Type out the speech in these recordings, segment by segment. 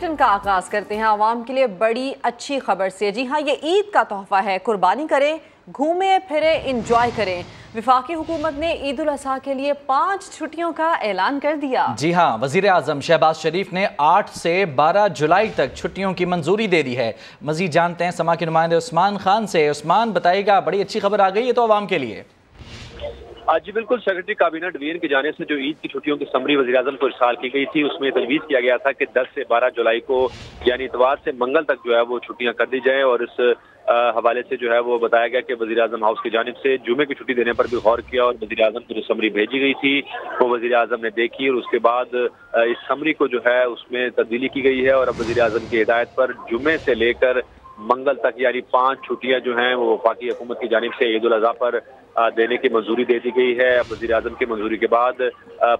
Bulletin का आगाज करते हैं आवाम के लिए बड़ी अच्छी खबर से। जी हाँ, ये ईद का तोहफा है। कुर्बानी करें, घूमें फिरे, इंजॉय करें। वफाकी हुकूमत ने ईद उल अजहा के लिए 5 छुट्टियों का ऐलान कर दिया। जी हाँ, वजीर आजम शहबाज शरीफ ने 8 से 12 जुलाई तक छुट्टियों की मंजूरी दे दी है। मजीद जानते हैं समा के नुमाइंदे उस्मान खान से। उस्मान, बताइएगा, बड़ी अच्छी खबर आ गई है तो आवाम के लिए। जी बिल्कुल, सेक्रेटरी काबीना डिवीजन की जानिब से जो ईद की छुट्टियों की समरी वज़ीर-ए-आज़म को इरसाल की गई थी, उसमें तजवीज़ किया गया था कि 10 से 12 जुलाई को यानी इतवार से मंगल तक जो है वो छुट्टियां कर दी जाएं। और इस हवाले से जो है वो बताया गया कि वज़ीर-ए-आज़म हाउस की जानिब से जुमे की छुट्टी देने पर भी गौर किया और वज़ीर-ए-आज़म को जो समरी भेजी गई थी वो वज़ीर-ए-आज़म ने देखी और उसके बाद इस समरी को जो है उसमें तब्दीली की गई है। और अब वज़ीर-ए-आज़म की हिदायत पर जुमे से लेकर मंगल तक यानी 5 छुट्टियां जो हैं वो वफाकी हुकूमत की जानिब से ईद उल अज़हा पर देने की मंजूरी दे दी गई है। अब वज़ीर-ए-आज़म की मंजूरी के बाद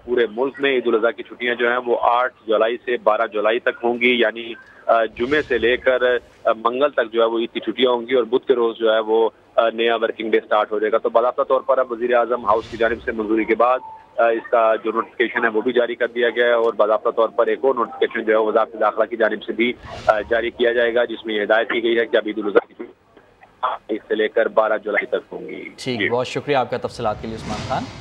पूरे मुल्क में ईद उल अज़हा की छुट्टियां जो हैं वो 8 जुलाई से 12 जुलाई तक होंगी, यानी जुमे से लेकर मंगल तक जो है वो ईद की छुट्टियां होंगी और बुध के रोज जो है वो नया वर्किंग डे स्टार्ट हो जाएगा। तो बाकायदा तौर पर अब वज़ीर-ए-आज़म हाउस की जानिब से मंजूरी के बाद इसका जो नोटिफिकेशन है वो भी जारी कर दिया गया है और बाकायदा तौर पर एक और नोटिफिकेशन जो है वज़ारत दाखिला की जानिब से भी जारी किया जाएगा, जिसमें यह हिदायत की गई है कि अब ईद उल अज़हा की 8 से लेकर 12 जुलाई तक होंगी। ठीक, बहुत शुक्रिया आपका तफसीलात के लिए उस्मान खान।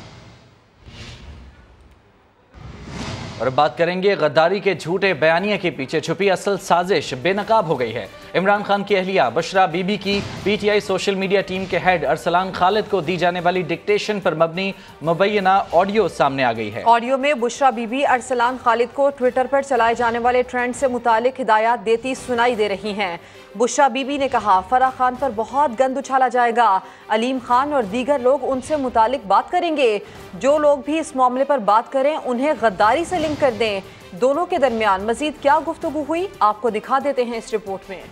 और बात करेंगे गद्दारी के झूठे बयानिए के पीछे छुपी असल साजिश बेनकाब हो गई है। इमरान खान की अहलिया बुशरा बीबी की पीटीआई सोशल मीडिया टीम के हेड अरसलान खालिद को दी जाने वाली डिक्टेशन पर मबनी मुबैना ऑडियो सामने आ गई है। ऑडियो में बुशरा बीबी अरसलान खालिद को ट्विटर पर चलाए जाने वाले ट्रेंड से मुतालिक हिदायत देती सुनाई दे रही हैं। बुशरा बीबी ने कहा, फराह खान पर बहुत गंद उछाला जाएगा, अलीम खान और दीगर लोग उनसे मुतालिक बात करेंगे। जो लोग भी इस मामले पर बात करें उन्हें गद्दारी से लिंक कर दें। दोनों के दरमियान मजीद क्या गुफ्तगू हुई आपको दिखा देते हैं इस रिपोर्ट में।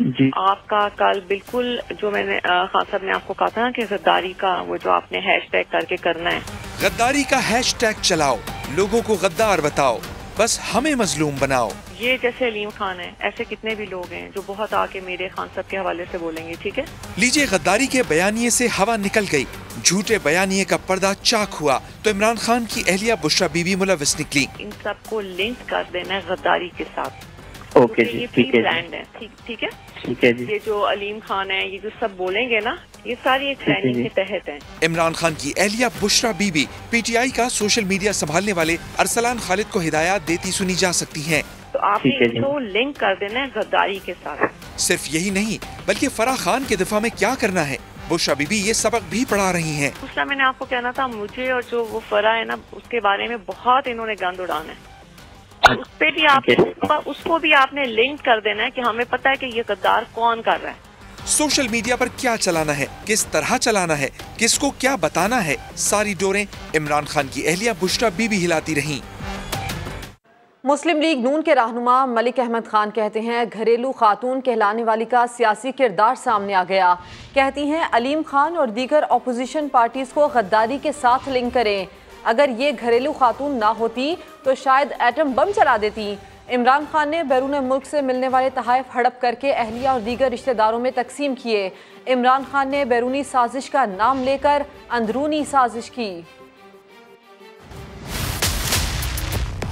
जी आपका कल बिल्कुल जो मैंने खान साहब ने आपको कहा था ना कि गद्दारी का वो जो आपने हैशटैग करके करना है, गद्दारी का हैशटैग चलाओ, लोगों को गद्दार बताओ, बस हमें मजलूम बनाओ। ये जैसे अलीम खान है, ऐसे कितने भी लोग हैं जो बहुत आके मेरे खान साहब के हवाले से बोलेंगे। ठीक है, लीजिए, गद्दारी के बयानिए से हवा निकल गई, झूठे बयानिए का पर्दा चाक हुआ तो इमरान खान की अहलिया बुशरा बीबी मुलविस निकली। इन सबको लिंक कर देना है गद्दारी के साथ। ओके जी, ठीक है, ब्रांड है, ठीक है, ठीक है जी। ये जो अलीम खान है, ये जो सब बोलेंगे ना, ये सारी एक प्लानिंग के तहत है। इमरान खान की अहलिया बुशरा बीबी पीटीआई का सोशल मीडिया संभालने वाले अरसलान खालिद को हिदायत देती सुनी जा सकती हैं। तो आपने इनको लिंक कर देना है गद्दारी के साथ। सिर्फ यही नहीं बल्कि फराह खान के दिफा में क्या करना है बुशरा बीबी ये सबक भी पढ़ा रही हैं। दूसरा मैंने आपको कहना था, मुझे और जो वो फराह है ना उसके बारे में बहुत इन्होंने गंद उड़ाना है। उस पे भी आप उसको भी आपने लिंक कर देना है कि हमें पता है कि ये गद्दार कौन कर रहा है। सोशल मीडिया पर क्या चलाना है, किस तरह चलाना है, किसको क्या बताना है, सारी डोरें इमरान खान की अहलिया बुशरा बीबी हिलाती रहीं। मुस्लिम लीग नून के रहनुमा मलिक अहमद खान कहते हैं, घरेलू खातून कहलाने वाली का सियासी किरदार सामने आ गया। कहती हैं अलीम खान और दीगर अपोजिशन पार्टीज को गद्दारी के साथ लिंक करें। अगर ये घरेलू खातून ना होती तो शायद एटम बम चला देती। इमरान खान ने बैरून मुल्क से मिलने वाले तहाइफ हड़प करके अहलिया और दीगर रिश्तेदारों में तकसीम किए। इमरान खान ने बैरूनी साजिश का नाम लेकर अंदरूनी साजिश की।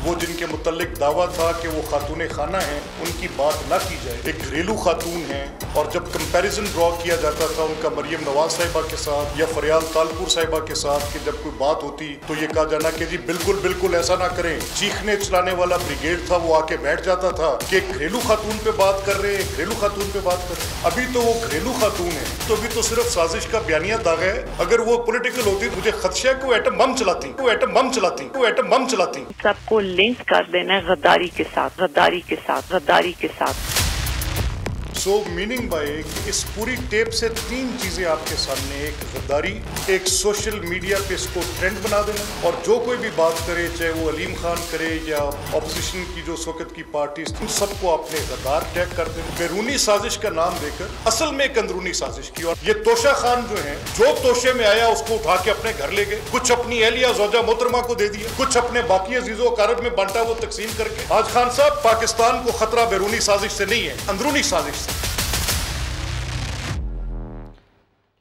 वो जिनके मुतल्लिक दावा था कि वो खातून खाना हैं, उनकी बात ना की जाए। एक घरेलू खातून हैं और जब कंपैरिजन ड्रॉ किया जाता था उनका मरियम नवाज साहिबा के साथ या फरियाल तालपुर साहिबा के साथ कि जब कोई बात होती तो ये कहा जाना कि जी बिल्कुल बिल्कुल ऐसा ना करें। चीखने चलाने वाला ब्रिगेड था, वो आके बैठ जाता था कि घरेलू खातून पे बात कर रहे हैं, घरेलू खातून पे बात कर रहे हैं। अभी तो वो घरेलू खातून है तो अभी तो सिर्फ साजिश का बयानिया दागा है। अगर वो पॉलिटिकल होती मुझे खदशा है कि वो एटम बम चलाती, वो एटम बम चलाती, वो एटम बम चलाती। सबको लिंक कर देना है गद्दारी के साथ, गद्दारी के साथ, गद्दारी के साथ। सो मीनिंग बाय इस पूरी टेप से 3 चीजें आपके सामने, एक गद्दारी, एक सोशल मीडिया पे इसको ट्रेंड बना देना और जो कोई भी बात करे चाहे वो अलीम खान करे या ऑपोजिशन की जो इस वक्त की पार्टी, उन सबको आपने गद्दार टैग कर देना, बैरूनी साजिश का नाम देकर असल में एक अंदरूनी साजिश की। और ये तोशा खान जो है, जो तोशे में आया उसको उठा के अपने घर ले गए, कुछ अपनी एहलिया जोजा मोहतरमा को दे दिया, कुछ अपने बाकी अजीजों कारब में बांटा, वो तकसीम करके। आज खान साहब, पाकिस्तान को खतरा बैरूनी साजिश से नहीं है, अंदरूनी साजिश से।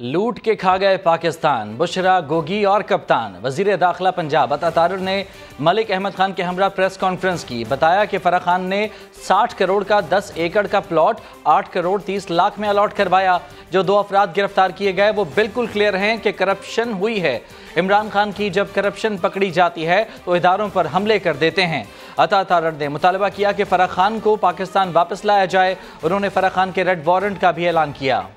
लूट के खा गए पाकिस्तान, बुशरा गोगी और कप्तान। वजीर दाखिला पंजाब अता तारिर ने मलिक अहमद खान के हमरा प्रेस कॉन्फ्रेंस की। बताया कि फराह खान ने 60 करोड़ का 10 एकड़ का प्लॉट 8 करोड़ 30 लाख में अलॉट करवाया। जो 2 अफराद गिरफ्तार किए गए वो बिल्कुल क्लियर हैं कि करप्शन हुई है। इमरान खान की जब करप्शन पकड़ी जाती है तो इदारों पर हमले कर देते हैं। अता तारिर ने मुतालबा किया कि फराह खान को पाकिस्तान वापस लाया जाए। उन्होंने फराह खान के रेड वारंट का भी ऐलान किया।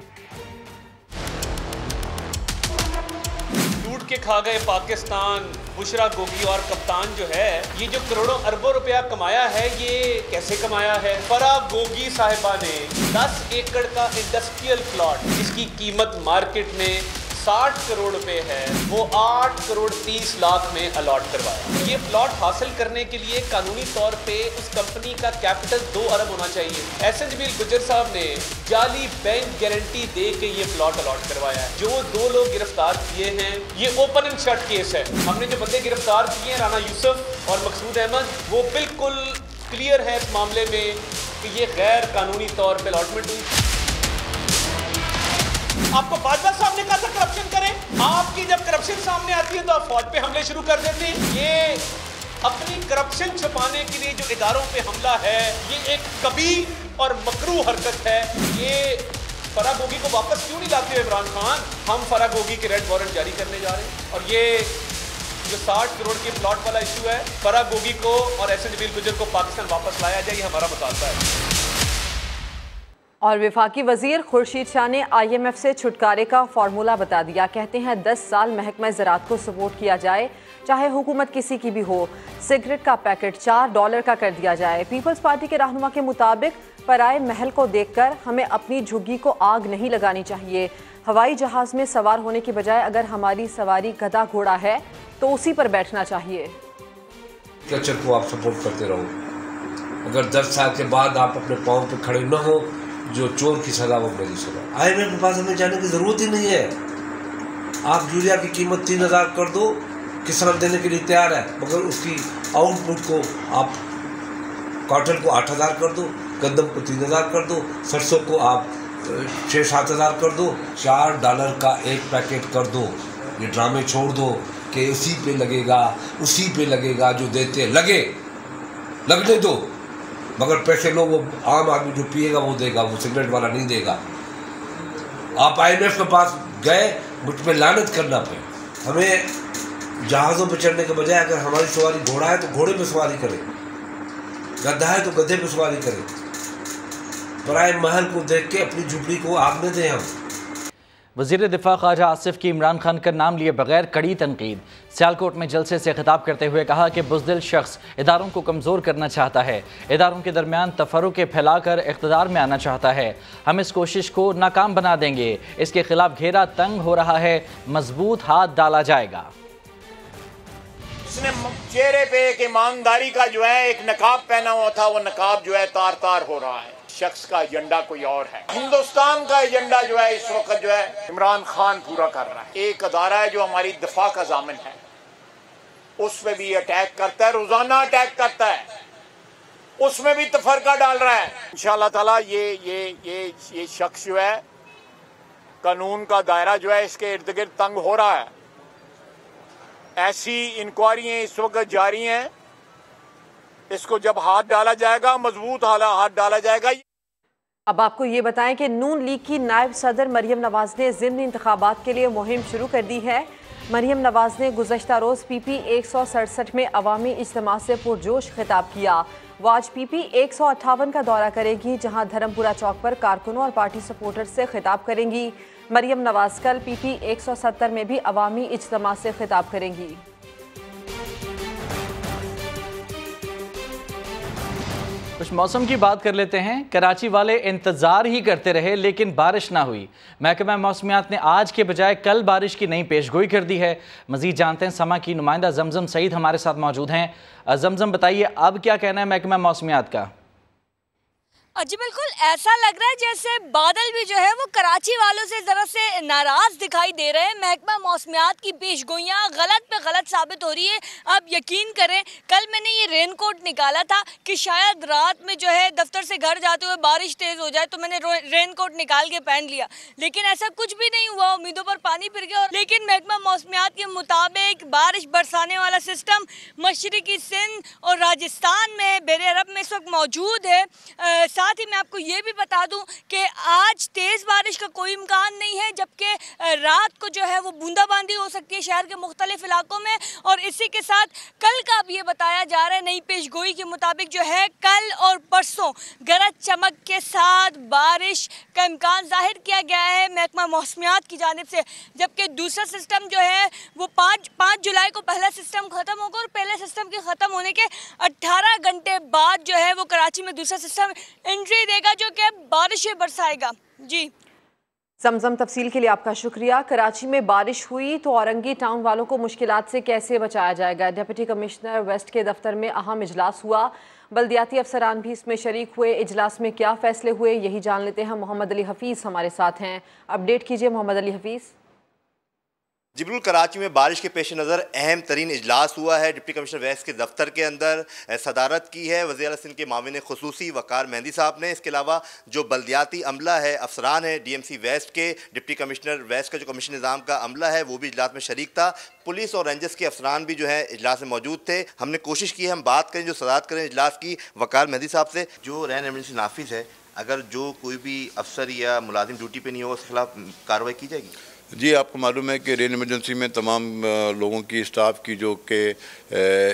के खा गए पाकिस्तान, बुशरा गोगी और कप्तान जो है, ये जो करोड़ों अरबों रुपया कमाया है, ये कैसे कमाया है? फराह गोगी साहिबा ने 10 एकड़ का इंडस्ट्रियल प्लॉट जिसकी कीमत मार्केट में 60 करोड़ रुपए है, वो 8 करोड़ 30 लाख में अलॉट करवाया। ये प्लॉट हासिल करने के लिए कानूनी तौर पे उस कंपनी का कैपिटल 2 अरब होना चाहिए। एहसन जमील गुज्जर साहब ने जाली बैंक गारंटी दे के ये प्लॉट अलॉट करवाया है। जो 2 लोग गिरफ्तार किए हैं, ये ओपन एंड शट केस है। हमने जो बंदे गिरफ्तार किए हैं, राना यूसुफ और मकसूद अहमद, वो बिल्कुल क्लियर है इस मामले में कि ये गैर कानूनी तौर पर अलॉटमेंट हुई। आपको बाजवा साहब ने कहा था करप्शन करें, आपकी जब करप्शन सामने आती है तो आप फौज पे हमले शुरू कर देते हैं। ये अपनी करप्शन छुपाने के लिए जो इदारों पे हमला है, ये एक कबीह और मकरूह हरकत है। ये फराह गोगी को वापस क्यों नहीं लाते इमरान खान? हम फराह गोगी के रेड वारंट जारी करने जा रहे हैं। और ये जो 60 करोड़ के प्लॉट वाला इशू है, फराह गोगी को और एहसन जमील गुज्जर को पाकिस्तान वापस लाया जाए, ये हमारा मुतालबा है। और वफाकी वजीर खुर्शीद शाह ने IMF से छुटकारे का फार्मूला बता दिया। कहते हैं 10 साल महकमा ज़राअत को सपोर्ट किया जाए, चाहे हुकूमत किसी की भी हो। सिगरेट का पैकेट $4 का कर दिया जाए। पीपल्स पार्टी के रहनुमा के मुताबिक पराए महल को देखकर हमें अपनी झुग्गी को आग नहीं लगानी चाहिए। हवाई जहाज़ में सवार होने की बजाय अगर हमारी सवारी गधा घोड़ा है तो उसी पर बैठना चाहिए। कल्चर को आप सपोर्ट करते रहो। अगर 10 साल के बाद आप अपने पाँव पे खड़े न हो, जो चोर की सजा वो मेरी सजा। IMF के पास हमें जाने की ज़रूरत ही नहीं है। आप यूरिया की कीमत 3000 कर दो, किसान देने के लिए तैयार है, मगर उसकी आउटपुट को आप कॉटन को 8000 कर दो, गंदम को 3000 कर दो, सरसों को आप 6-7 हज़ार कर दो, $4 का एक पैकेट कर दो। ये ड्रामे छोड़ दो कि उसी पे लगेगा जो देते लगने दो, मगर पैसे लोग वो आम आदमी जो पिएगा वो देगा, वो सिगरेट वाला नहीं देगा। आप IMF के पास गए मुझ पे लानत करना पे। हमें जहाज़ों पे चढ़ने के बजाय अगर हमारी सवारी घोड़ा है तो घोड़े पे सवारी करें, गधा है तो गधे पे सवारी करें। पराए महल को देख के अपनी झुपड़ी को आग न दें हम। वज़ीर दिफा ख्वाजा आसिफ की इमरान खान का नाम लिए बगैर कड़ी तनकीद। सियालकोट में जलसे से खिताब करते हुए कहा कि बुज़दिल शख्स इदारों को कमज़ोर करना चाहता है, इदारों के दरमियान तफर्रुक़ फैलाकर इक़्तिदार में आना चाहता है। हम इस कोशिश को नाकाम बना देंगे। इसके खिलाफ घेरा तंग हो रहा है, मजबूत हाथ डाला जाएगा। उसने चेहरे पे एक ईमानदारी का जो है एक नकाब पहना हुआ था, वो नकाब जो है तार तार हो रहा है। शख्स का एजेंडा कोई और है। हिंदुस्तान का एजेंडा जो है इस वक्त जो है इमरान खान पूरा कर रहा है। एक अदारा है जो हमारी दिफा का ज़ामिन है, उस पर भी अटैक करता है, रोजाना अटैक करता है, उसमें भी तफरका डाल रहा है। इंशाअल्लाह ताला ये शख्स जो है कानून का दायरा जो है इसके इर्द गिर्द तंग हो रहा है। ऐसी इंक्वायरियां इस वक्त जारी हैं, इसको जब हाथ डाला जाएगा, मजबूत हाथ डाला जाएगा। अब आपको ये बताएं कि नून लीग की नायब सदर मरियम नवाज ने ज़िमनी इंतखाबात के लिए मुहिम शुरू कर दी है। मरियम नवाज ने गुज़श्ता रोज़ PP 167 में अवामी इज्तिमा से पुरजोश खिताब किया। वो आज PP 158 का दौरा करेगी, जहां धर्मपुरा चौक पर कारकुनों और पार्टी सपोर्टर से खिताब करेंगी। मरियम नवाज कल PP 170 में भी अवामी इज्तिमा से खिताब करेंगी। कुछ मौसम की बात कर लेते हैं। कराची वाले इंतज़ार ही करते रहे लेकिन बारिश ना हुई। महकमा मौसमियात ने आज के बजाय कल बारिश की नई पेशगोई कर दी है। मज़ीद जानते हैं, समा की नुमाइंदा जमजम सईद हमारे साथ मौजूद हैं। जमजम बताइए, अब क्या कहना है महकमा मौसमियात का? जी बिल्कुल, ऐसा लग रहा है जैसे बादल भी जो है वो कराची वालों से ज़रा से नाराज़ दिखाई दे रहे हैं। महकमा मौसमियात की पेशगोइयाँ गलत पे गलत साबित हो रही है। आप यकीन करें, कल मैंने ये रेनकोट निकाला था कि शायद रात में जो है दफ्तर से घर जाते हुए बारिश तेज़ हो जाए, तो मैंने रेनकोट निकाल के पहन लिया, लेकिन ऐसा कुछ भी नहीं हुआ। उम्मीदों पर पानी फिर गया। लेकिन महकमा मौसमियात के मुताबिक बारिश बरसाने वाला सिस्टम मशरकी सिंध और राजस्थान में, बहरे अरब में इस वक्त मौजूद है। साथ ही मैं आपको ये भी बता दूं कि आज तेज़ बारिश का कोई इम्कान नहीं है, जबकि रात को जो है वो बूंदाबांदी हो सकती है शहर के मुख्तलिफ इलाकों में। और इसी के साथ कल का अब ये बताया जा रहा है नई पेशगोई के मुताबिक जो है कल और परसों गरज चमक के साथ बारिश का इम्कान जाहिर किया गया है महकमा मौसमियात की जानिब से। जबकि दूसरा सिस्टम जो है वो 5 जुलाई को पहला सिस्टम ख़त्म होगा और पहले सिस्टम के ख़त्म होने के 18 घंटे बाद जो है वो कराची में दूसरा सिस्टम एंट्री देगा जो कि बारिशें बरसाएगा। जी जमजम, तफसील के लिए आपका शुक्रिया। कराची में बारिश हुई तो औरंगी टाउन वालों को मुश्किलात से कैसे बचाया जाएगा? डिप्टी कमिश्नर वेस्ट के दफ्तर में अहम इजलास हुआ, बल्दियाती अफसरान भी इसमें शरीक हुए। इजलास में क्या फैसले हुए, यही जान लेते हैं। मोहम्मद अली हफीज़ हमारे साथ हैं, अपडेट कीजिए मोहम्मद अली हफीज़। जी बिल्कुल, कराची में बारिश के पेश नज़र अहम तरीन इजलास हुआ है। डिप्टी कमिश्नर वेस्ट के दफ्तर के अंदर सदारत की है वज़ीर आला सिंध के माविन खुसूसी वकार मेहंदी साहब ने। इसके अलावा जो बल्दियाती अमला है, अफसरान है DMC वेस्ट के, डिप्टी कमिश्नर वेस्ट का जो कमिश्नर निज़ाम का अमला है वो भी इजलास में शरीक था। पुलिस और रेंजर्स के अफसरान भी जो है इजलास में मौजूद थे। हमने कोशिश की है हम बात करें, जो सदारत करें इजलास की वकार मेहंदी साहब से। जो रैन एमरजेंसी नाफिज है, अगर जो कोई भी अफसर या मुलाजिम ड्यूटी पर नहीं हो उसके खिलाफ कार्रवाई की जाएगी? जी, आपको मालूम है कि रेन इमरजेंसी में तमाम लोगों की, स्टाफ की जो कि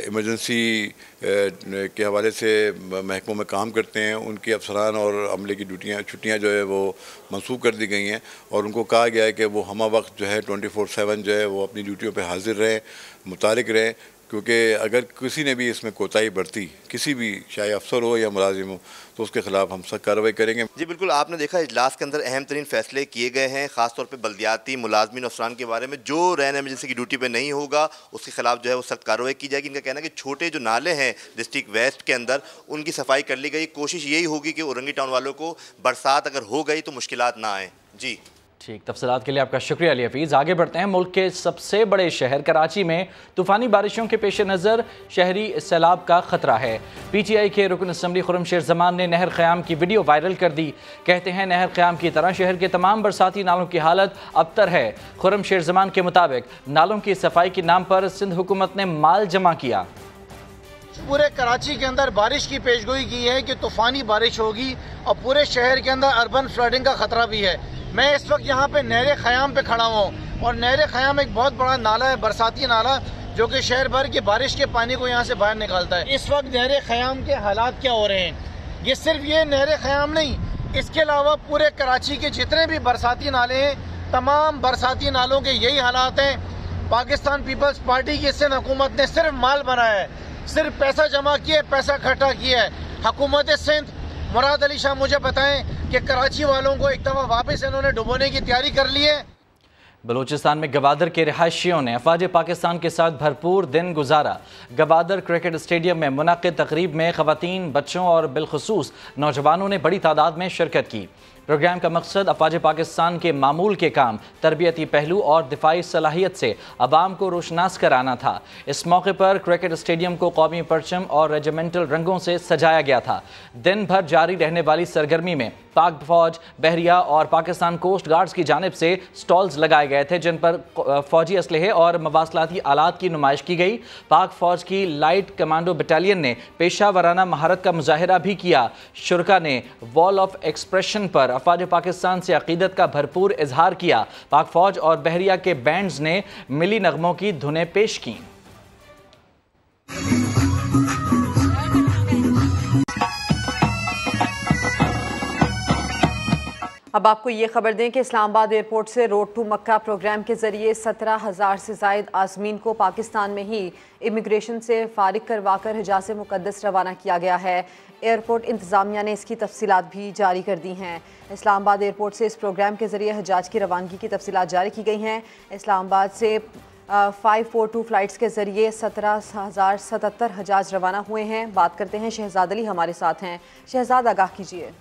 इमरजेंसी के हवाले से महकमों में काम करते हैं, उनके अफसरान और अमले की छुट्टियां जो है वो मंसूख कर दी गई हैं और उनको कहा गया है कि वो हमा वक्त जो है 24/7 जो है वो अपनी ड्यूटियों पे हाजिर रहें, मुतारिक रहें, क्योंकि अगर किसी ने भी इसमें कोताही बरती, किसी भी चाहे अफसर हो या मुलाजिम हो, तो उसके खिलाफ हम सख्त कार्रवाई करेंगे। जी बिल्कुल, आपने देखा इजलास के अंदर अहम तरीन फैसले किए गए हैं, खासतौर पे बल्दियाती मुलाजमीन अफसरान के बारे में। जो रैन एमरजेंसी की ड्यूटी पे नहीं होगा उसके खिलाफ जो है वो सख्त कार्रवाई की जाएगी। इनका कहना है कि छोटे जो नाले हैं डिस्ट्रिक्ट वेस्ट के अंदर उनकी सफाई कर ली गई। कोशिश यही होगी कि औरंगी टाउन वालों को बरसात अगर हो गई तो मुश्किलात ना आए। जी ठीक, तफसीलात के लिए आपका शुक्रिया अली हफीज़। आगे बढ़ते हैं। मुल्क के सबसे बड़े शहर कराची में तूफ़ानी बारिशों के पेश नज़र शहरी सैलाब का खतरा है। PTI के रुकन असम्बली खुर्रम शेर जमान ने नहर क़याम की वीडियो वायरल कर दी। कहते हैं नहर क़याम की तरह शहर के तमाम बरसाती नालों की हालत अबतर है। खुर्रम शेर जमान के मुताबिक नालों की सफाई के नाम पर सिंध हुकूमत ने माल जमा किया। पूरे कराची के अंदर बारिश की पेशगोई की है कि तूफ़ानी बारिश होगी और पूरे शहर के अंदर अर्बन फ्लडिंग का खतरा भी है। मैं इस वक्त यहाँ पे नहर ख़याम पे खड़ा हूँ और नहर ख़याम एक बहुत बड़ा नाला है, बरसाती नाला, जो कि शहर भर की बारिश के पानी को यहाँ से बाहर निकालता है। इस वक्त नहर ख़याम के हालात क्या हो रहे हैं, ये सिर्फ ये नहर ख़याम नहीं, इसके अलावा पूरे कराची के जितने भी बरसाती नाले हैं, तमाम बरसाती नालों के यही हालात हैं। पाकिस्तान पीपल्स पार्टी की सिंध हुकूमत ने सिर्फ माल बनाया है, सिर्फ पैसा जमा किया, पैसा इकट्ठा किया है। हुकूमत सिंध, मुराद अली शाह मुझे बताएं कि कराची वालों को एक दफ़ा वापस इन्होंने डुबोने की तैयारी कर ली है। बलूचिस्तान में गवादर के रिहायशियों ने अफवाज पाकिस्तान के साथ भरपूर दिन गुजारा। गवादर क्रिकेट स्टेडियम में मुनाक़िद तकरीब में ख़वातीन, बच्चों और बिलखुसूस नौजवानों ने बड़ी तादाद में शिरकत की। प्रोग्राम का मकसद अफवाज पाकिस्तान के मामूल के काम, तरबियती पहलू और दिफाई सलाहियत से अवाम को रोशनास कराना था। इस मौके पर क्रिकेट स्टेडियम को कौमी परचम और रेजिमेंटल रंगों से सजाया गया था। दिन भर जारी रहने वाली सरगर्मी में पाक फौज, बहरिया और पाकिस्तान कोस्ट गार्ड्स की जानिब से स्टॉल्स लगाए गए थे, जिन पर फौजी असलहे और मवासलाती आलात की नुमाइश की गई। पाक फौज की लाइट कमांडो बटालियन ने पेशा वराना महारत का मुजाहिरा भी किया। शुरका ने वॉल ऑफ एक्सप्रेशन पर अफवाज पाकिस्तान से अकीदत का भरपूर इजहार किया। पाक फौज और बहरिया के बैंड्स ने मिली नगमों की धुनें पेश की। अब आपको ये खबर दें कि इस्लामाबाद एयरपोर्ट से रोड टू मक्का प्रोग्राम के जरिए 17,000 से ज़ायद आज़मीन को पाकिस्तान में ही इमिग्रेशन से फारिग करवाकर हिजाज़ मुक़द्दस रवाना किया गया है। एयरपोर्ट इंतज़ामिया ने इसकी तफसीलात भी जारी कर दी हैं। इस्लामाबाद एयरपोर्ट से इस प्रोग्राम के जरिए हजाज की रवानगी की तफसीलात जारी की गई हैं। इस्लामाबाद से 542 फ़्लाइट्स के ज़रिए 17,077 हजाज रवाना हुए हैं। बात करते हैं शहजाद अली हमारे साथ हैं। शहजाद, आगाह कीजिए।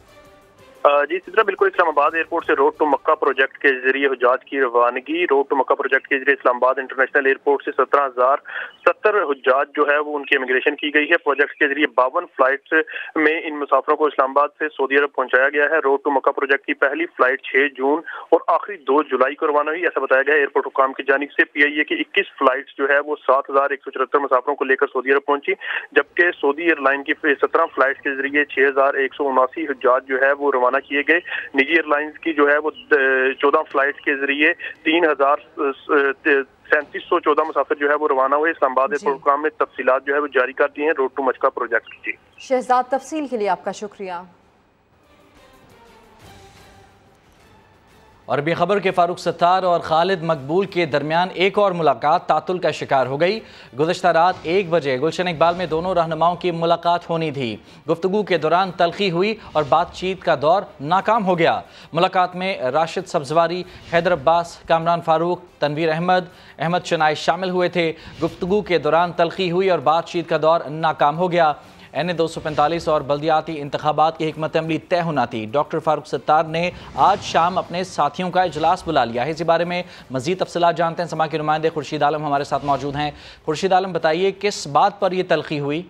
जी सिद्रा, बिल्कुल इस्लामाबाद एयरपोर्ट से रोड टू मक्का प्रोजेक्ट के जरिए हुज्जाज की रवानगी। रोड टू मक्का प्रोजेक्ट के जरिए इस्लामाबाद इंटरनेशनल एयरपोर्ट से 17,070 हुज्जाज जो है वो उनकी इमिग्रेशन की गई है। प्रोजेक्ट के जरिए 52 फ्लाइट्स में इन मुसाफरों को इस्लामाबाद से सऊदी अरब पहुंचाया गया है। रोड टू मक्का प्रोजेक्ट की पहली फ्लाइट 6 जून और आखिरी 2 जुलाई को रवाना हुई, ऐसा बताया गया है एयरपोर्ट हुकाम की जानिब से। PIA की 21 फ्लाइट्स जो है वो 7,174 मुसाफरों को लेकर सऊदी अरब पहुंची, जबकि सऊदी एयरलाइन की 17 फ्लाइट्स के जरिए 6,179 हुज्जाज जो है वो रवाना किए गए। निजी एयरलाइंस की जो है वो 14 फ्लाइट के जरिए 3,3714 मुसाफिर जो है वो रवाना हुए। इस्लामाबाद एयरपोर्ट हुकाम ने तफसीलात जो है वो जारी कर दी हैं रोड टू मक्का प्रोजेक्ट की। शहजाद, तफसील के लिए आपका शुक्रिया। और भी खबर के फारूक सत्तार और खालिद मकबूल के दरमियान एक और मुलाकात तातुल का शिकार हो गई। गुज़श्ता रात 1 बजे गुलशन इकबाल में दोनों रहनुमाओं की मुलाकात होनी थी। गुफ्तगू के दौरान तलखी हुई और बातचीत का दौर नाकाम हो गया। मुलाकात में राशिद सब्जवारी, हैदर अब्बास, कामरान फारूक, तनवीर अहमद, अहमद शनाई शामिल हुए थे। गुफ्तगू के दौरान तलखी हुई और बातचीत का दौर नाकाम हो गया। NA 245 और बल्दियाती इंतखाबात की हिकमत अमली तय होना थी। डॉक्टर फारूक सत्तार ने आज शाम अपने साथियों का इजलास बुला लिया है। इसी बारे में मजीद तफसीलात जानते हैं। समा के नुमाइंदे खुर्शीद आलम हमारे साथ मौजूद हैं। खुर्शीद आलम, बताइए किस बात पर यह तलखी हुई?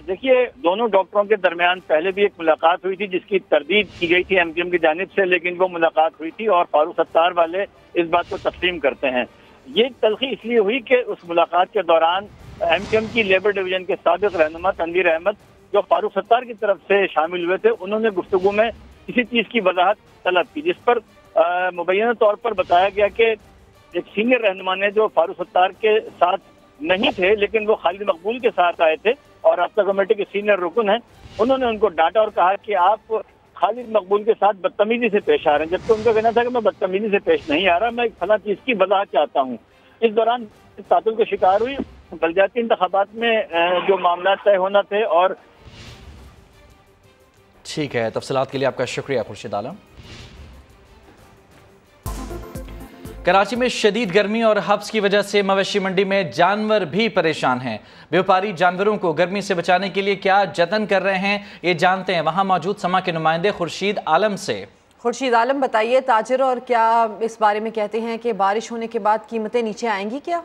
देखिए, दोनों डॉक्टरों के दरमियान पहले भी एक मुलाकात हुई थी जिसकी तरदीद की गई थी MQM की जानिब से, लेकिन वो मुलाकात हुई थी और फारूक सत्तार वाले इस बात को तस्लीम करते हैं। ये तलखी इसलिए हुई कि उस मुलाकात के दौरान MQM की लेबर डिवीजन के साबिक रहनुमा तनवीर अहमद, जो फारूक सत्तार की तरफ से शामिल हुए थे, उन्होंने गुफ्तगू में किसी चीज़ की वजाहत तलब की, जिस पर मुबैना तौर पर बताया गया कि एक सीनियर रहनुमा ने, जो फारूक सत्तार के साथ नहीं थे लेकिन वो खालिद मकबूल के साथ आए थे और रब्ता कमेटी के सीनियर रुकन हैं, उन्होंने उनको डांटा और कहा कि आप खालिद मकबूल के साथ बदतमीजी से पेश आ रहे हैं, जबकि उनका कहना था कि मैं बदतमीजी से पेश नहीं आ रहा, मैं फला चीज़ की वजाहत चाहता हूँ। इस दौरान तातुल का शिकार हुई। बल्दियाती इंतखाबात में जो मामला तय होना थे। और ठीक है, तफसीलात के लिए आपका शुक्रिया खुर्शीद आलम। कराची में शदीद गर्मी और हब्स की वजह से मवेशी मंडी में जानवर भी परेशान हैं। व्यापारी जानवरों को गर्मी से बचाने के लिए क्या जतन कर रहे हैं, ये जानते हैं वहां मौजूद समा के नुमाइंदे खुर्शीद आलम से। खुर्शीद आलम, बताइए ताजिर और क्या इस बारे में कहते हैं कि बारिश होने के बाद कीमतें नीचे आएंगी क्या?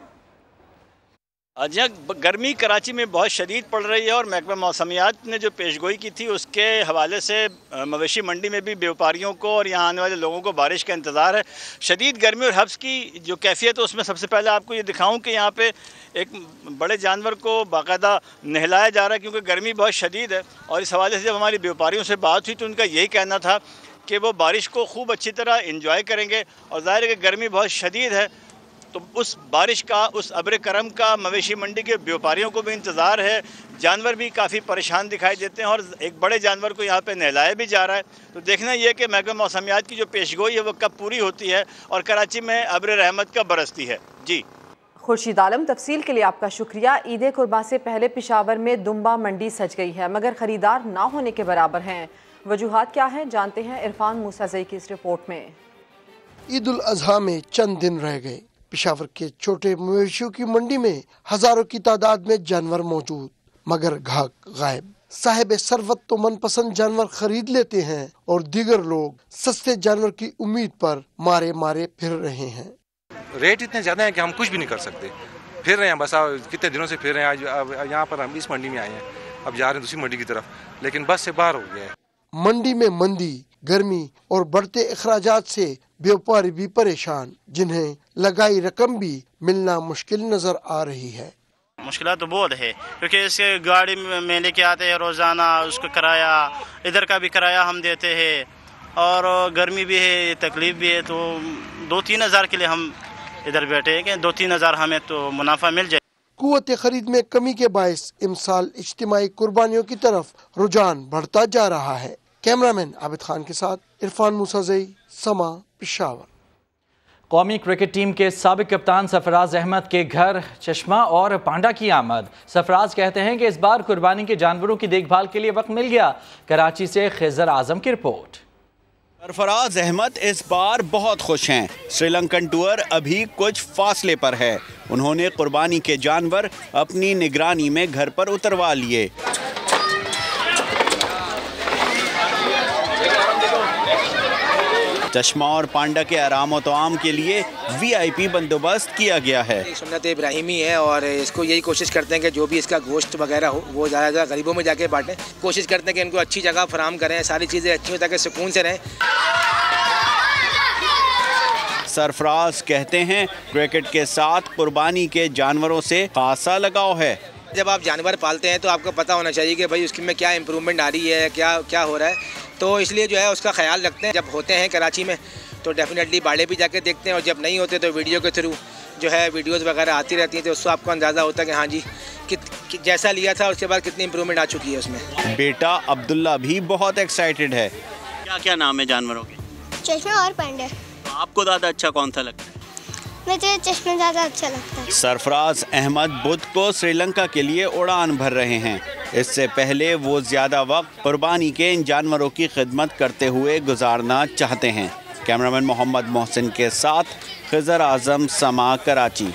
जी, गर्मी कराची में बहुत शदीद पड़ रही है और महकमा मौसमियात ने जो पेशगोई की थी उसके हवाले से मवेशी मंडी में भी व्यापारियों को और यहाँ आने वाले लोगों को बारिश का इंतज़ार है। शदीद गर्मी और हब्स की जो कैफियत है उसमें सबसे पहले आपको ये दिखाऊं कि यहाँ पे एक बड़े जानवर को बाकायदा नहलाया जा रहा है, क्योंकि गर्मी बहुत शदीद है। और इस हवाले से जब हमारी व्यापारियों से बात हुई तो उनका यही कहना था कि वो बारिश को खूब अच्छी तरह इंजॉय करेंगे। और ज़ाहिर है कि गर्मी बहुत शदीद है, तो उस बारिश का, उस अब्र करम का मवेशी मंडी के व्यापारियों को भी इंतज़ार है। जानवर भी काफ़ी परेशान दिखाई देते हैं और एक बड़े जानवर को यहाँ पे नहलाया भी जा रहा है। तो देखना ये कि महकमा मौसमियात की जो पेशगोई है वो कब पूरी होती है और कराची में अब्र रहमत कब बरसती है। जी खुर्शीद आलम, तफसील के लिए आपका शुक्रिया। ईद कुर्बा से पहले पेशावर में दुम्बा मंडी सज गई है मगर ख़रीदार ना होने के बराबर हैं। वजूहात क्या हैं, जानते हैं इरफान मूसाज़ई की इस रिपोर्ट में। ईद उल अजहा में चंद दिन रह गए। पेशावर के छोटे मवेशियों की मंडी में हजारों की तादाद में जानवर मौजूद, मगर ग्राहक गायब। साहिब सरवत तो मनपसंद जानवर खरीद लेते हैं और दीगर लोग सस्ते जानवर की उम्मीद पर मारे मारे फिर रहे हैं। रेट इतने ज्यादा हैं कि हम कुछ भी नहीं कर सकते। फिर रहे हैं बस, कितने दिनों से फिर रहे हैं। आज यहाँ पर हम इस मंडी में आए हैं, अब जा रहे हैं दूसरी मंडी की तरफ, लेकिन बस से बाहर हो गया है। मंडी में मंदी, गर्मी और बढ़ते अखराजात से व्यापारी भी परेशान, जिन्हें लगाई रकम भी मिलना मुश्किल नजर आ रही है। मुश्किल तो बहुत है क्योंकि इसके गाड़ी में लेके आते हैं रोजाना, उसको किराया, इधर का भी किराया हम देते हैं और गर्मी भी है, तकलीफ भी है। तो 2-3 हज़ार के लिए हम इधर बैठे हैं कि 2-3 हज़ार हमें तो मुनाफा मिल जाए। कुव्वत खरीद में कमी के बायस इमसाल इज्तिमाई कुर्बानियों की तरफ रुझान बढ़ता जा रहा है। कैमरामैन आबिद खान के साथ इरफान मूसाज़ई, समा, पेशावर। कौमी क्रिकेट टीम के साबिक कप्तान सरफराज अहमद के घर चश्मा और पांडा की आमद। सरफराज कहते हैं कि इस बार कुर्बानी के जानवरों की देखभाल के लिए वक्त मिल गया। कराची से खिज़र आजम की रिपोर्ट। सरफराज अहमद इस बार बहुत खुश हैं। श्रीलंकन टूर अभी कुछ फासले पर है। उन्होंने कुर्बानी के जानवर अपनी निगरानी में घर पर उतरवा लिए। चश्मा और पांडा के आराम और तआम के लिए VIP बंदोबस्त किया गया है। सुन्नत इब्राहिमी है और इसको यही कोशिश करते हैं कि जो भी इसका गोश्त वगैरह हो वो ज़्यादा गरीबों में जाके बांटें। कोशिश करते हैं कि इनको अच्छी जगह फराहम करें, सारी चीज़ें अच्छी हो ताकि सुकून से रहें। सरफराज कहते हैं क्रिकेट के साथ कुर्बानी के जानवरों से खासा लगाव है। जब आप जानवर पालते हैं तो आपको पता होना चाहिए कि भाई उसकी में क्या इम्प्रूवमेंट आ रही है, क्या हो रहा है, तो इसलिए जो है उसका ख्याल रखते हैं। जब होते हैं कराची में तो डेफिनेटली बाड़े भी जाके देखते हैं और जब नहीं होते तो वीडियो के थ्रू जो है वीडियोस वगैरह आती रहती हैं तो उससे आपको अंदाज़ा होता है कि हाँ जी कि जैसा लिया था उसके बाद कितनी इम्प्रूवमेंट आ चुकी है उसमें। बेटा अब्दुल्ला भी बहुत एक्साइटेड है। क्या क्या नाम है जानवरों के? चश्मा और पांडा। आपको ज़्यादा अच्छा कौन सा लगता है? मुझे चश्मा ज़्यादा अच्छा लगता है। सरफराज अहमद बुध को श्रीलंका के लिए उड़ान भर रहे हैं। इससे पहले वो ज़्यादा वक्त कुर्बानी के इन जानवरों की खिदमत करते हुए गुजारना चाहते हैं। कैमरामैन मोहम्मद मोहसिन के साथ खिजर आजम, समा, कराची।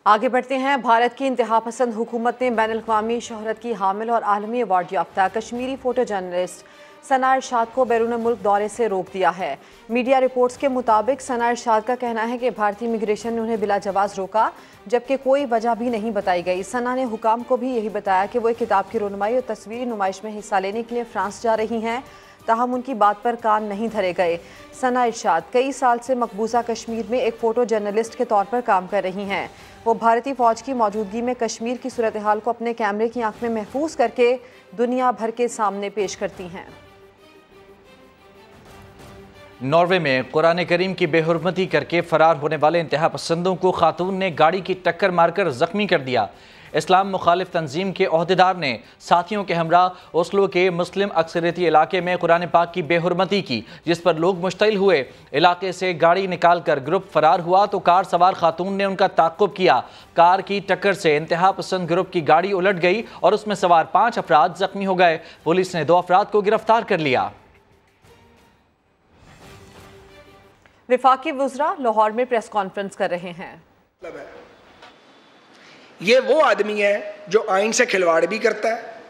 आगे बढ़ते हैं। भारत की इंतहा पसंद हुकूमत ने बैनुल-अक़वामी शोहरत की हामिल और आलमी अवार्ड याफ्ता कश्मीरी फ़ोटो जर्नलिस्ट सना इरशाद को बैरून मुल्क दौरे से रोक दिया है। मीडिया रिपोर्ट्स के मुताबिक सना इरशाद का कहना है कि भारतीय इमिग्रेशन ने उन्हें बिला जवाज़ रोका, जबकि कोई वजह भी नहीं बताई गई। सना ने हुकाम को भी यही बताया कि वो एक किताब की रोनुमाई और तस्वीरी नुमाइश में हिस्सा लेने के लिए फ्रांस जा रही हैं, ताहम उनकी बात पर कान नहीं धरे गए। सना इरशाद कई साल से मकबूजा कश्मीर में एक फ़ोटो जर्नलिस्ट के तौर पर काम कर रही हैं। वो भारतीय फ़ौज की मौजूदगी में कश्मीर की सूरत हाल को अपने कैमरे की आंख में महफूज करके दुनिया भर के सामने पेश करती हैं। नॉर्वे में कुरान करीम की बेहुरमती करके फरार होने वाले इंतहा पसंदों को खातून ने गाड़ी की टक्कर मारकर जख्मी कर दिया। इस्लाम मुखालिफ तंजीम के ओहदेदार ने साथियों के हमरा ओस्लो के मुस्लिम अक्सरियती इलाके में कुरान पाक की बेहुरमती की, जिस पर लोग मुश्तिल हुए। इलाके से गाड़ी निकालकर ग्रुप फरार हुआ तो कार सवार खातून ने उनका ताक़ुब किया। कार की टक्कर से इंतहा पसंद ग्रुप की गाड़ी उलट गई और उसमें सवार 5 अफराद जख्मी हो गए। पुलिस ने 2 अफराद को गिरफ्तार कर लिया। विफाकी वुज़रा लाहौर में प्रेस कॉन्फ्रेंस कर रहे हैं। ये वो आदमी है जो आइन से खिलवाड़ भी करता है,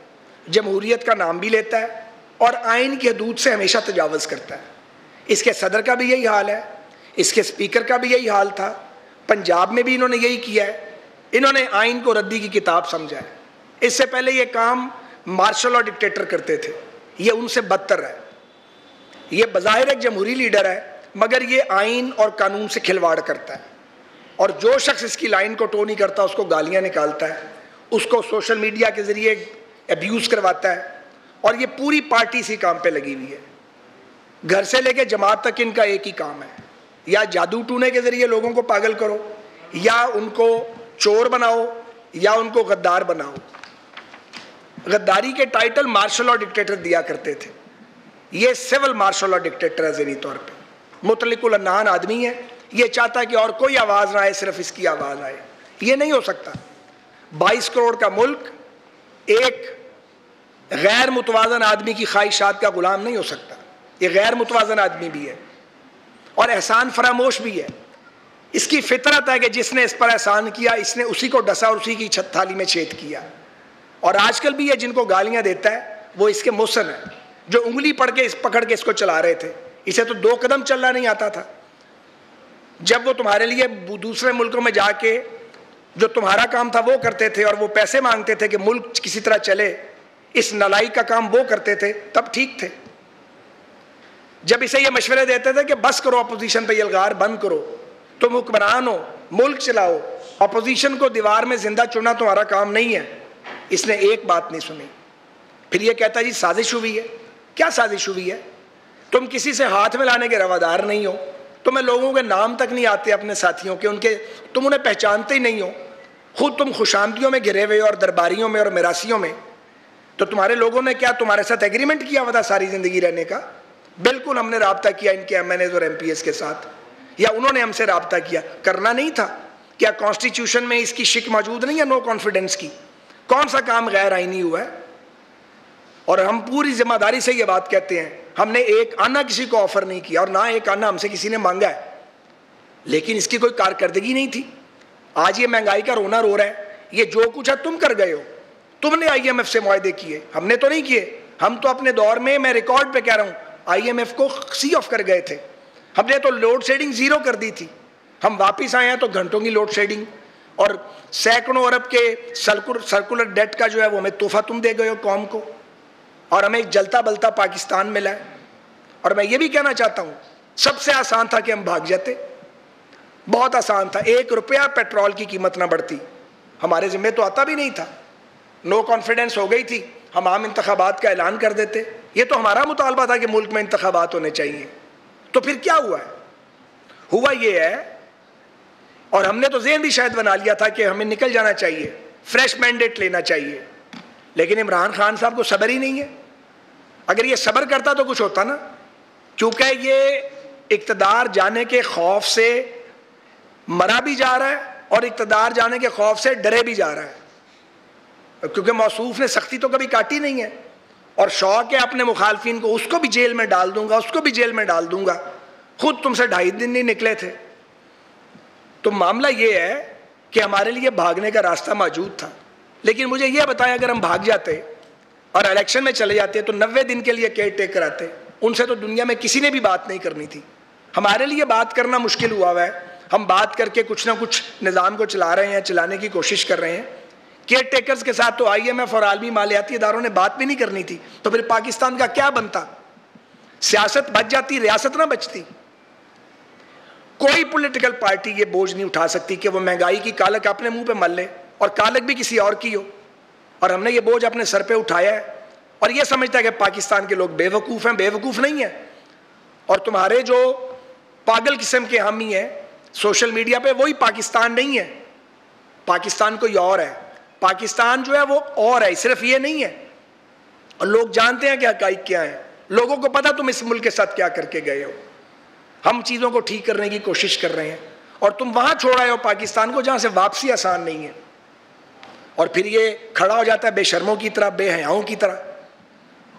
जमहूरियत का नाम भी लेता है और आइन की हदूद से हमेशा तजावज़ करता है। इसके सदर का भी यही हाल है, इसके स्पीकर का भी यही हाल था। पंजाब में भी इन्होंने यही किया है। इन्होंने आइन को रद्दी की किताब समझा है। इससे पहले ये काम मार्शल और डिक्टेटर करते थे, ये उनसे बदतर है। ये बज़ाहिर एक जमहूरी लीडर है मगर ये आइन और कानून से खिलवाड़ करता है और जो शख्स इसकी लाइन को टो नहीं करता उसको गालियां निकालता है, उसको सोशल मीडिया के ज़रिए अब्यूज़ करवाता है और ये पूरी पार्टी इसी काम पे लगी हुई है। घर से लेके जमात तक इनका एक ही काम है, या जादू टूने के ज़रिए लोगों को पागल करो, या उनको चोर बनाओ, या उनको गद्दार बनाओ। गद्दारी के टाइटल मार्शल और डिक्टेटर दिया करते थे। ये सिविल मार्शल और डिक्टेटर है ज़हनी तौर पर। मुतलिकुल अन्नान आदमी है, ये चाहता है कि और कोई आवाज़ ना आए, सिर्फ इसकी आवाज़ आए। ये नहीं हो सकता। 22 करोड़ का मुल्क एक गैर मुतवाज़न आदमी की ख्वाहिशात का गुलाम नहीं हो सकता। ये गैर मुतवाज़न आदमी भी है और एहसान फरामोश भी है। इसकी फितरत है कि जिसने इस पर एहसान किया इसने उसी को डसा और उसी की छत थाली में छेद किया। और आजकल भी ये जिनको गालियाँ देता है वो इसके मुहसन है, जो उंगली पकड़ के इसको चला रहे थे। इसे तो 2 कदम चलना नहीं आता था। जब वो तुम्हारे लिए दूसरे मुल्कों में जाके जो तुम्हारा काम था वो करते थे और वो पैसे मांगते थे कि मुल्क किसी तरह चले, इस नलाई का काम वो करते थे, तब ठीक थे। जब इसे ये मशवरे देते थे कि बस करो, अपोजिशन पे यलगार बंद करो, तुम हुक्मरान हो, मुल्क चलाओ, अपोजिशन को दीवार में जिंदा चुनना तुम्हारा काम नहीं है, इसने एक बात नहीं सुनी। फिर ये कहता जी साजिश हुई है। क्या साजिश हुई है? तुम किसी से हाथ मिलाने के रवादार नहीं हो, तुम्हें लोगों के नाम तक नहीं आते अपने साथियों के, उनके तुम उन्हें पहचानते ही नहीं हो। खुद तुम खुशामदियों में घिरे हुए और दरबारियों में और मिरासियों में। तो तुम्हारे लोगों ने क्या तुम्हारे साथ एग्रीमेंट किया हुआ था सारी ज़िंदगी रहने का? बिल्कुल हमने रब्ता किया इनके MNAs और MPs के साथ, या उन्होंने हमसे रब्ता किया। करना नहीं था? क्या कॉन्स्टिट्यूशन में इसकी शिक मौजूद नहीं है नो कॉन्फिडेंस की? कौन सा काम गैर आईनी हुआ है? और हम पूरी जिम्मेदारी से ये बात कहते हैं, हमने एक आना किसी को ऑफर नहीं किया और ना एक आना हमसे किसी ने मांगा है, लेकिन इसकी कोई कारकर्दगी नहीं थी। आज ये महंगाई का रोना रो रहा है। ये जो कुछ है तुम कर गए हो, तुमने IMF से मुआहदे किए, हमने तो नहीं किए। हम तो अपने दौर में, मैं रिकॉर्ड पे कह रहा हूँ, IMF को सी ऑफ कर गए थे। हमने तो लोड शेडिंग जीरो कर दी थी। हम वापिस आए हैं तो घंटों की लोड शेडिंग और सैकड़ों अरब के सर्कुलर डेट का जो है वो हमें तोहफा तुम दे गए हो कौम को, और हमें एक जलता बलता पाकिस्तान मिला है। और मैं ये भी कहना चाहता हूँ, सबसे आसान था कि हम भाग जाते, बहुत आसान था। 1 रुपया पेट्रोल की कीमत ना बढ़ती, हमारे जिम्मे तो आता भी नहीं था। नो कॉन्फिडेंस हो गई थी, हम आम इंतखाबात का ऐलान कर देते। ये तो हमारा मुतालबा था कि मुल्क में इंतखाबात होने चाहिए। तो फिर क्या हुआ है? हुआ ये है, और हमने तो ज़हन भी शायद बना लिया था कि हमें निकल जाना चाहिए, फ्रेश मैंडेट लेना चाहिए, लेकिन इमरान खान साहब को सब्र ही नहीं है। अगर ये सब्र करता तो कुछ होता ना, क्योंकि ये इक़्तिदार जाने के खौफ से मरा भी जा रहा है और इक़्तिदार जाने के खौफ से डरे भी जा रहा है, क्योंकि मौसूफ ने सख्ती तो कभी काटी नहीं है और शौक है अपने मुखालफिन को, उसको भी जेल में डाल दूंगा, उसको भी जेल में डाल दूंगा। खुद तुमसे 2.5 दिन नहीं निकले थे। तो मामला ये है कि हमारे लिए भागने का रास्ता मौजूद था, लेकिन मुझे यह बताएं, अगर हम भाग जाते और इलेक्शन में चले जाते तो 90 दिन के लिए केयर टेकर आते, उनसे तो दुनिया में किसी ने भी बात नहीं करनी थी। हमारे लिए बात करना मुश्किल हुआ है। हम बात करके कुछ ना कुछ निज़ाम को चला रहे हैं, चलाने की कोशिश कर रहे हैं। केयर टेकर्स के साथ तो IMF और आलमी मालियाती इदारों ने बात भी नहीं करनी थी, तो फिर पाकिस्तान का क्या बनता? सियासत बच जाती, रियासत ना बचती। कोई पॉलिटिकल पार्टी ये बोझ नहीं उठा सकती कि वो महंगाई की कालक अपने मुंह पे मल ले और कालक भी किसी और की हो। और हमने ये बोझ अपने सर पे उठाया है और ये समझता है कि पाकिस्तान के लोग बेवकूफ़ हैं। बेवकूफ़ नहीं है। और तुम्हारे जो पागल किस्म के हामी हैं सोशल मीडिया पे, वही पाकिस्तान नहीं है। पाकिस्तान कोई और है। पाकिस्तान जो है वो और है, सिर्फ ये नहीं है। और लोग जानते हैं कि हक़ाइक़ क्या है। लोगों को पता तुम इस मुल्क के साथ क्या करके गए हो। हम चीज़ों को ठीक करने की कोशिश कर रहे हैं और तुम वहाँ छोड़ आए हो पाकिस्तान को जहाँ से वापसी आसान नहीं है। और फिर ये खड़ा हो जाता है बेशर्मों की तरह, बेहयाओं की तरह,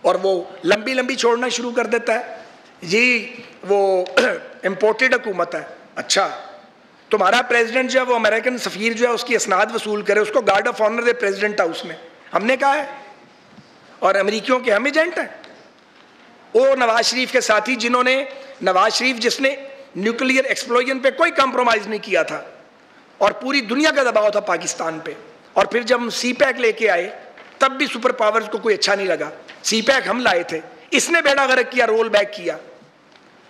और वो लंबी लंबी छोड़ना शुरू कर देता है। जी वो इम्पोर्टेड हुकूमत है। अच्छा, तुम्हारा प्रेसिडेंट जो है वो अमेरिकन सफ़ीर जो है उसकी असनाद वसूल करे, उसको गार्ड ऑफ ऑनर दे प्रेसिडेंट हाउस में, हमने कहा है। और अमेरिकियों के हम एजेंट हैं। वो नवाज शरीफ के साथी जिन्होंने, नवाज शरीफ जिसने न्यूक्लियर एक्सप्लोजन पे कोई कंप्रोमाइज़ नहीं किया था और पूरी दुनिया का दबाव था पाकिस्तान पे। और फिर जब हम CPEC लेके आए तब भी सुपर पावर्स को कोई अच्छा नहीं लगा। CPEC हम लाए थे, इसने बेड़ा गर्क किया, रोल बैक किया।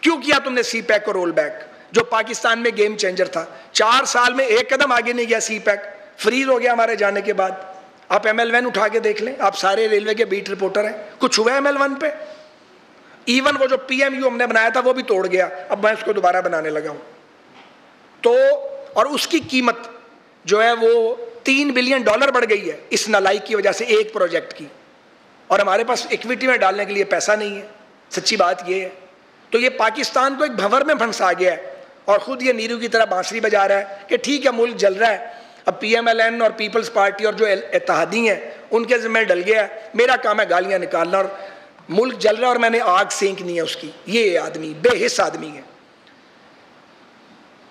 क्यों किया तुमने CPEC को रोल बैक, जो पाकिस्तान में गेम चेंजर था? 4 साल में एक कदम आगे नहीं गया। CPEC फ्रीज हो गया हमारे जाने के बाद। आप ML1 उठा के देख लें, आप सारे रेलवे के बीट रिपोर्टर हैं, कुछ हुआ ML1 पे? इवन वो जो PMU हमने बनाया था वो भी तोड़ गया, अब मैं उसको दोबारा बनाने लगा हूं। तो और उसकी कीमत जो है वो $3 बिलियन बढ़ गई है इस नालायक की वजह से, एक प्रोजेक्ट की। और हमारे पास इक्विटी में डालने के लिए पैसा नहीं है। सच्ची बात ये है। तो ये पाकिस्तान को एक भंवर में फंसा गया है और ख़ुद ये नीरू की तरह बांसुरी बजा रहा है कि ठीक है मुल्क जल रहा है, अब PMLN और पीपल्स पार्टी और जो इत्तेहादी हैं उनके ज़िम्मे डल गया है, मेरा काम है गालियाँ निकालना, और मुल्क जल रहा है और मैंने आग सेंकनी है उसकी। ये आदमी बेहिस आदमी है।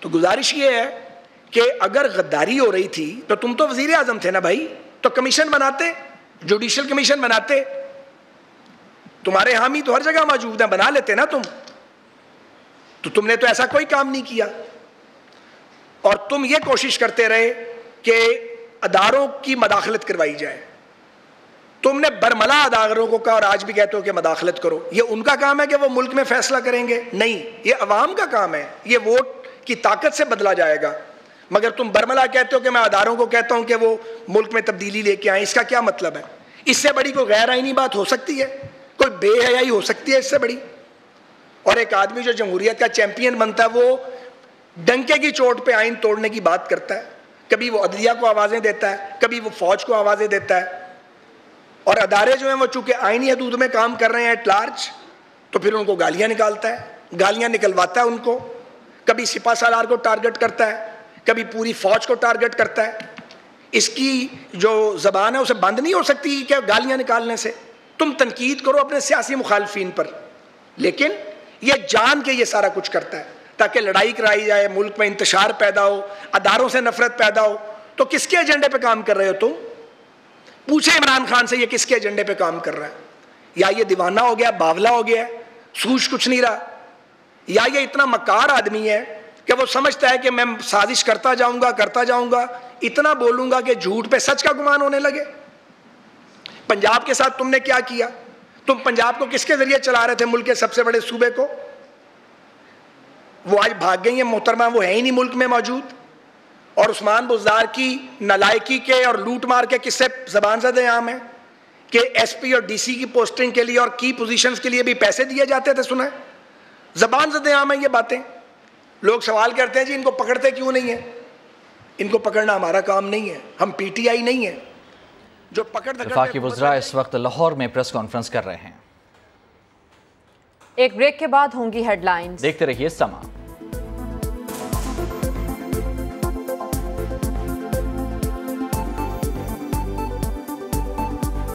तो गुजारिश ये है कि अगर गद्दारी हो रही थी तो तुम तो वजीर आजम थे ना भाई, तो कमीशन बनाते, जुडिशल कमीशन बनाते। तुम्हारे हामी तो हर जगह मौजूद है, बना लेते ना तुम। तो तुमने तो ऐसा कोई काम नहीं किया और तुम ये कोशिश करते रहे कि अदारों की मदाखलत करवाई जाए। तुमने बरमला अदारों को कहा और आज भी कहते हो कि मदाखलत करो। ये उनका काम है कि वो मुल्क में फैसला करेंगे? नहीं, ये अवाम का काम है। ये वोट की ताकत से बदला जाएगा। मगर तुम बरमला कहते हो कि मैं अदारों को कहता हूं कि वो मुल्क में तब्दीली लेके आए। इसका क्या मतलब है? इससे बड़ी कोई गैर आईनी बात हो सकती है? कोई बेहयाई हो सकती है इससे बड़ी? और एक आदमी जो जमहूरियत का चैंपियन बनता है वो डंके की चोट पे आइन तोड़ने की बात करता है। कभी वो अदलिया को आवाज़ें देता है, कभी वो फौज को आवाज़ें देता है। और अदारे जो हैं वो चूंकि आईनी हदूद में काम कर रहे हैं एट लार्ज, तो फिर उनको गालियाँ निकालता है, गालियाँ निकलवाता है उनको। कभी सिपा सालार को टारगेट करता है, कभी पूरी फौज को टारगेट करता है। इसकी जो ज़बान है उसे बंद नहीं हो सकती क्या गालियाँ निकालने से? तुम तनकीद करो अपने सियासी मुखालफिन पर, लेकिन ये जान के ये सारा कुछ करता है ताकि लड़ाई कराई जाए, मुल्क में इंतशार पैदा हो, अदारों से नफरत पैदा हो। तो किसके एजेंडे पे काम कर रहे हो तुम? पूछे इमरान खान से ये किसके एजेंडे पे काम कर रहा है? या ये दीवाना हो गया, बावला हो गया, सूझ कुछ नहीं रहा, या ये इतना मकार आदमी है कि वो समझता है कि मैं साजिश करता जाऊंगा, इतना बोलूंगा कि झूठ पे सच का गुमान होने लगे। पंजाब के साथ तुमने क्या किया? तुम पंजाब को किसके जरिए चला रहे थे, मुल्क के सबसे बड़े सूबे को? वो आज भाग गई है मोहतरमा, वो है ही नहीं मुल्क में मौजूद। और उस्मान बुज़दार की नालायकी के और लूट मार के किससे ज़बान ज़दे आम है कि एसपी और डीसी की पोस्टिंग के लिए और की पोजीशंस के लिए भी पैसे दिए जाते थे। सुना है, ज़बान ज़दे आम है ये बातें। लोग सवाल करते हैं जी इनको पकड़ते क्यों नहीं है? इनको पकड़ना हमारा काम नहीं है, हम पीटीआई नहीं है जो पकड़। वफाकी वज़रा इस वक्त लाहौर में प्रेस कॉन्फ्रेंस कर रहे हैं। एक ब्रेक के बाद होंगी हेडलाइंस, देखते रहिए समा।